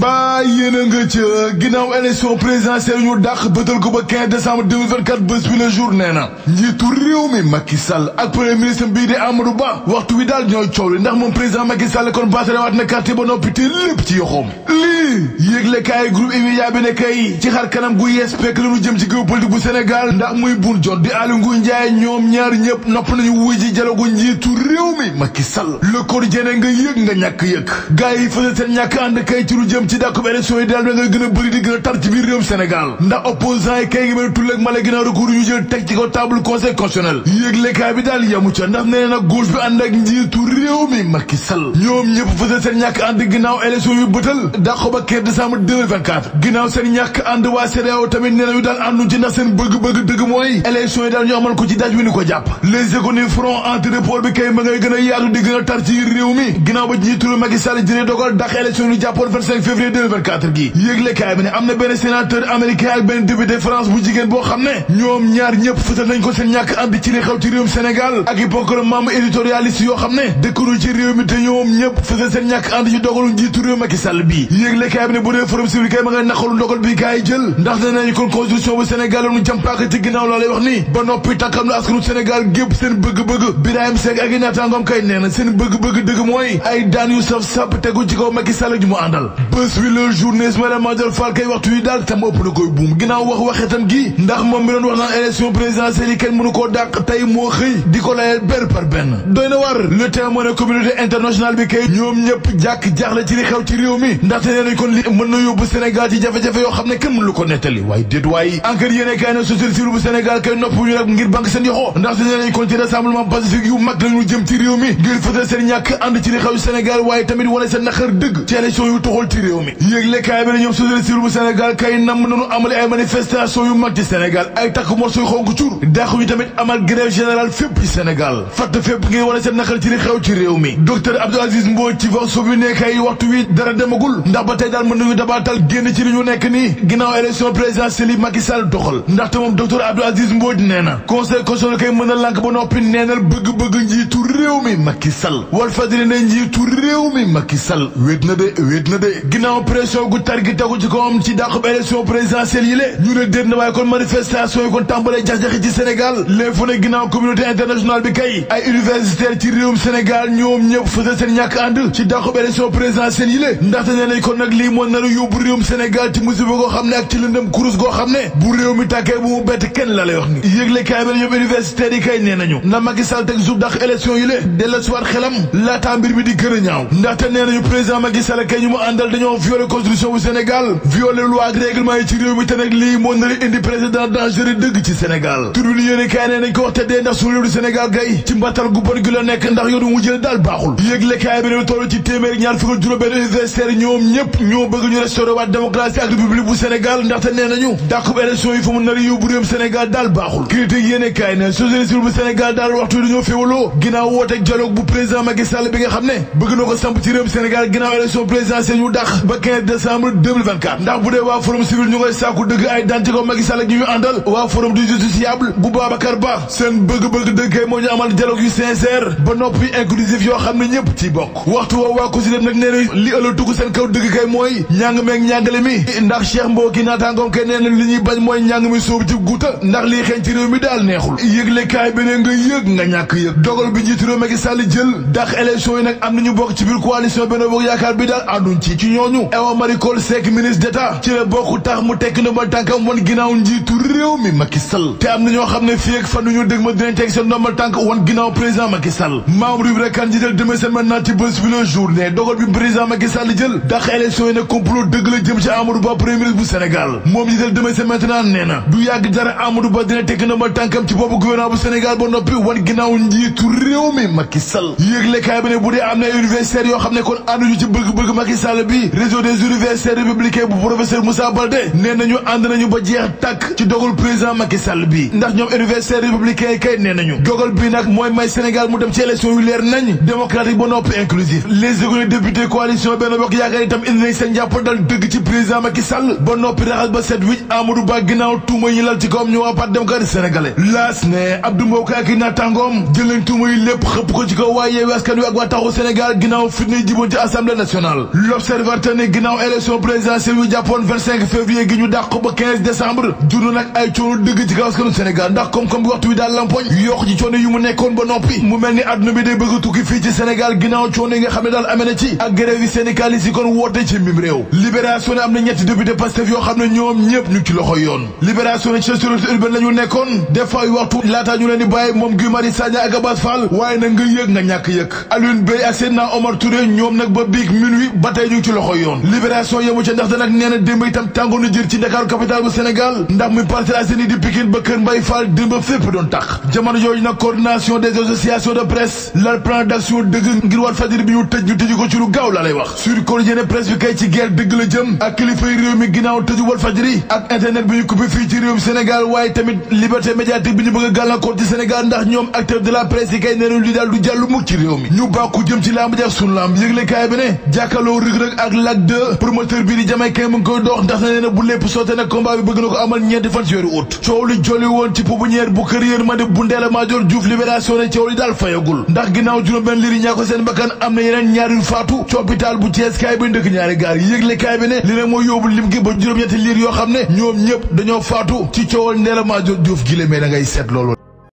mbaa yéen a nga ca ginnaaw élection présidentielle ñu dàq bëtal ko ba 15 décembre 2024 bés bi le jour nee na njiitu réew mi Macky Sall ak premier ministre bii di Amadou Ba waxtu wi daal ñooy coow li ndax moom président Macky Sall kon baatalewaat na carte ba noppi te lépp ci yoxoom lii yéegle kaay groupe immédiat bi ne kay ci xar kanam gu yees pekk la ñu jëm ci géopolitique bu Sénégal ndax muy Boun Dionne di Aly Ngouille Ndiaye ñoom ñaar ñëpp nopp nañu wuy ji dialogue njiitu réew mi Macky Sall le quotidien nga yëg nga ñàkk yëg gars yi fësal seen ñàkk ànd kay ci lu jëm ci dàkku élection yi daal da nga gën a bëri di gën a tar ci biir réewum Sénégal ndax opposant yi kay ngi mel tull ak mala ginnaaw recours yu jël teg ci ko table conseil constitutionnel yéegle kaay bi daal yamu ca ndax nee na gauche bi ànd ak njiitu réew mi Macky Sall ñoom ñëpp fësal seen ñàkk ànd ginnaaw élection yu bëtal dàqo ba 15 décembre 2024 ginnaaw seen ñàkk ànd waa CEDEAO tamit nee nañu daal ànduñ ci ndax seen bëgg-bëgg dëgg mooy élection yi daal ñu amal ko ci daj wi ni ko jàpp les économies front anti-report bi kay ma ngay gën a yaatu di gën a tar ci réew mi ginnaaw ba njiitu réew Macky Sall jëlee dogal dàq élection yi jàppoon 25 février 2024 gi yéegle kaay bi ne am na benn sénateur américain ak benn député France bu jigéen boo xam ne ñoom ñaar ñëpp fësal nañ ko seen ñàkk ànd ci li xew ci réewum Sénégal ak i bokkale membre éditorialiste yoo xam ne dëkkanu ci réew mi te ñoom ñëpp fësal seen ñàkk ànd ci dogalu njiitu réew Macky Sall bi yéegle kaay bi ne bu dee forum civil kay ma nga naqalu ndogal bi kaay jël ndax ne nañu kon constitution bu Sénégal nu jàmpaaka ci ginnaaw laa lay wax ni ba noppi takkam na askanu Sénégal gépp seen bëgg-bëgg Birahim Seck ak i naataangoom kay nee na seen bëgg-bëgg dëgg mooy ay daan yu saf sàpp tegu ci kaw Macky Sall ju mu àndal bés wi le journée Ismaïla Madior Fall kay waxtu yi daal tam ëpp na koy buum ginnaaw waxetam gi ndax moom mi doon wax naan élection présidentielle yi kenn mënu koo dàq tey moo xëy di ko layel benn par benn doy na war le témoin ne communauté internationale bi kay ñoom ñëpp jàkk jaaxle ci li xew ci réew mi ndaxte nee nañ kon li mën na yóbbu Sénégal ci jafe-jafe yoo xam ne kenn mënu ko nettali waaye déet waaye enquête yéene kay ne société civile bu Sénégal kay nopp ñu rek ngir banque seen yoxoo ndaxte nee nañ kon ci rassemblement pacifique yu mag lañu jëm ci réew mi ngir fësal seen ñàkk ànd ci li xew Sénégal waaye tamit wane seen naqar dëgg ci élection yu toxal ci réew mi yéegle kaay bi ne ñoom société civile bu Sénégal kay nam nañu amale ay manifestation yu mag ci Sénégal ay takk morso yu xonk cur dàqu ñu tamit amal grève générale fépp ci Sénégal fatt fépp ngir wane seen naqar ci li xew ci réew mi docteur Abdou Aziz Mbodj ci vox populi ne kay waxtu wi dara demagul ndax ba tey daal mën nañu dabaatal génn ci li ñu nekk nii ginnaaw élection présidentielle yi Macky Sall doxal ndaxte moom docteur Abdou Aziz Mbodj nee na conseil constitutionnel kay mën a lànk ba noppi neenal bëgg-bëgg njiitu réew mi Macky Sall Walf Fadjri ne njiitu réew mi Macky Sall wéet na de ginnaaw pression gu tar gi tegu ci kawam ci dàqub élection présidentielle yi lé ñu ne déet na waaye kon manifestation yi kon tàmbalee jax-jaxi ci Sénégal l'info ne ginnaaw communauté internationale bi kay ay universitaire ci réewum Sénégal ñoom ñëpp fësal seen ñàkk ànd ci dàqub élection présidentielle yi lé ndaxte nee nañ kon nag lii moo nar a yóbbu réewum Sénégal ci musiba goo xam ne ak ci lëndëm kurus goo xam ne bu réew mi tàkkee bu mu bett kenn la lay wax ni yëgle kaay bi ñoom universitaire yi kay nee nañu na Macky Sall teg suuf dàq élection yi lé della siwaat xelam laataa mbir mi di gën a ñaaw ndaxte nee nañu président Macky Sall kay ñu mu àndal dañoo violé constitution bu Sénégal violé loi ak règlement yi ci réew mi te nag lii moo nar a indi président dangereux dëgg ci Sénégal tur bi yéene kaay nee nañ ko wax te dee ndax suñu réew du Sénégal gay ci mbattal gu bon gi la nekk ndax yoonu mu jël daal baaxul yëgle kaay bi ne toll ci téeméer ñaar fukk ak juróom-benn universitaire ñoom ñëpp ñoo bëgg ñu restauré waat démocratie ak république bu Sénégal ndaxte nee nañu dàqub élection yi fa mu nar a yóbbu réewum Sénégal daal baaxul critique yéene kaay ne société civile bu Sénégal daal waxtu yi dañoo féewaloo ginnaaw wooteeg dialogue bu président Macky Sall bi nga xam ne bëgg na ko samp ci réewum Sénégal ginnaaw élection présidentielle ñu dàq ba 15 décembre 2024 ndax bu dee waa forum civil ñu ngay sàkku dëgg ay daan ci ko Macky Sall ak ñu àndal waa forum du justiciable bu Babacar Ba seen bëgg-bëgg dëgg kay moo ñu amal dialogue yu sincère ba noppi inclusif yoo xam ne ñëpp ci bokk waxtu woo waa ko si dem nag nee na li ëllëg tugg seen kaw dëgg kay mooy njàng meeg njàngale mi ndax Cheikh Mbow ki naataangoom kay nee na li ñuy bañ mooy njàng mi sóobu ci guuta ndax lii xeeñ ci réew mi daal neexul yëgle kaay bi ne nga yëg nga ñàkk yëg dogal bi njiitu réew Macky Sall jël dàq élection yi nag am nañu bokk ci biir coalition Benno Bokk Yaakaar bi daal ànduñ ci ñooñu Awa Marie Coll Seck ministre d'État ci la bokk tax mu tekk ndombal tànkam wan ginnaaw njiitu réew mi Macky Sall te am na ñoo xam ne fii ak fan ñu dëgg ma dinañ teg seen ndombal tànk wan ginnaaw président Macky Sall membre yu rek kan jiital demee seen maintenant ci bés bi le journée dogal bi président Macky Sall jël dàq élection yi nag complot dëgg la jëm ci Amadou Ba premier ministre bu Sénégal moom jiital demee seen maintenant nee na du yàgg dara Amadou Ba dina tekk ndombal tànkam ci boppu gouvernement bu Sénégal ba noppi wan ginnaaw njiitu réew mi Macky Sall yéegle kaay bi ne bu dee am na ay universitaires yoo xam ne kon ànduñu ci bëgg-bëgg Macky Sall bi réseau des universitaires républicains bu professeur Moussa Baldé nee nañu ànd nañu ba jeex tàkk ci dogal président Macky Sall bi ndax ñoom universitaires républicains yi kay nee nañu dogal bi nag mooy may Sénégal mu dem ci élection yu leer nañ démocratique ba noppi inclusif les économies députés coalition Benno Bokk Yaakaar itam indi nañ seen njàpp dal dëgg ci président Macky Sall ba noppi raxas ba set wicc Amadou Ba ginnaaw tuuma yi lal ci kawam ñu waa Parti démocratique sénégalais laas ne Abdou Mbow ak i naataangoom jël nañ tuuma yi lépp xëpp ko ci kaw waaye Yewwi Askan Wi ak waa Taxawu Sénégal ginnaaw fitna yi jiboon ci assemblée nationale. L'Observateur ne ginnaaw élection présidentielle yu jàppoon 25 février gi ñu dàq ko ba 15 décembre jur na nag ay coono dëgg ci kaw askanu Sénégal ndax koom-koom bi waxtu wi daal lampoñ yokk ci coono yu mu nekkoon ba noppi mu mel ni adduna bi day bëgg a tukki fii ci Sénégal ginnaaw coono yi nga xam ne daal amee na ci ak grève yi syndicalistes yi kon woote ci mbim réew. Libération ne am na ñetti député Pastef yoo xam ne ñoom ñëpp ñu ci loxo yoon. Libération ne ci sécurité urbaine la ñu nekkoon def fa ay waxtu laataa ñu leen di bàyyi moom Guy Marius Sagna ak Abass Fall waaye nag nga yëg nga ñàkk yëg Alioune Beye ak Seydina Omar Touré ñoom nag ba biig minuit ba tey ñu ci loxo yoon. Libération yemu ca ndax da nag nee na démb itam tàngoon na jër ci Dakar capitale bu Sénégal ndax muy Parcelles Assainies di Pikine ba Kër Mbaye Fall démb fépp doon tax jamono jooju nag coordination des associations de presse lal plan d'action dëgg ngir Walfadjri bi ñu tëj ko ci lu gaaw la lay wax. Sur Quotidien presse bi kay ci guerre dëgg la jëm ak kilifay réew mi ginnaaw tëju Walfadjri ak internet bi ñu coupé fii ci réewum Sénégal waaye tamit liberté médiatique bi ñu bëgg a gàllankoor ci Sénégal ndax ñoom acteurs de la presse yi kay neenu li daal du jàllu mukk ci réew mi ñu bàkku jëm ci lamb jax sunu lamb yëgle kaay bi ne jàkkaloo Reug-Reug ak Lac 2 promoteur bii di Jamaïcain mu ngi koy dox ndax na nee na bu lépp sotte nag combat bi bëgg na ko amal ñeenti fan ci weeru août coow li jolli woon ci pouponnière bu kër yërmande bu Ndella Madior Diouf Libération ne coow li daal fayagul ndax ginnaaw juróom-benn liir yi ñaa ko seen bakkan am na yeneen ñaar yu faatu ci hôpital bu Thiès kaay bi ndëkk ñaari gaar yëgle kaay bi ne li nag mooy yóbbu lim gi ba juróom-ñetti liir yoo xam ne ñoom ñëpp dañoo faatu ci coowal Ndella Madior Diouf gi la mais da ngay seet loolu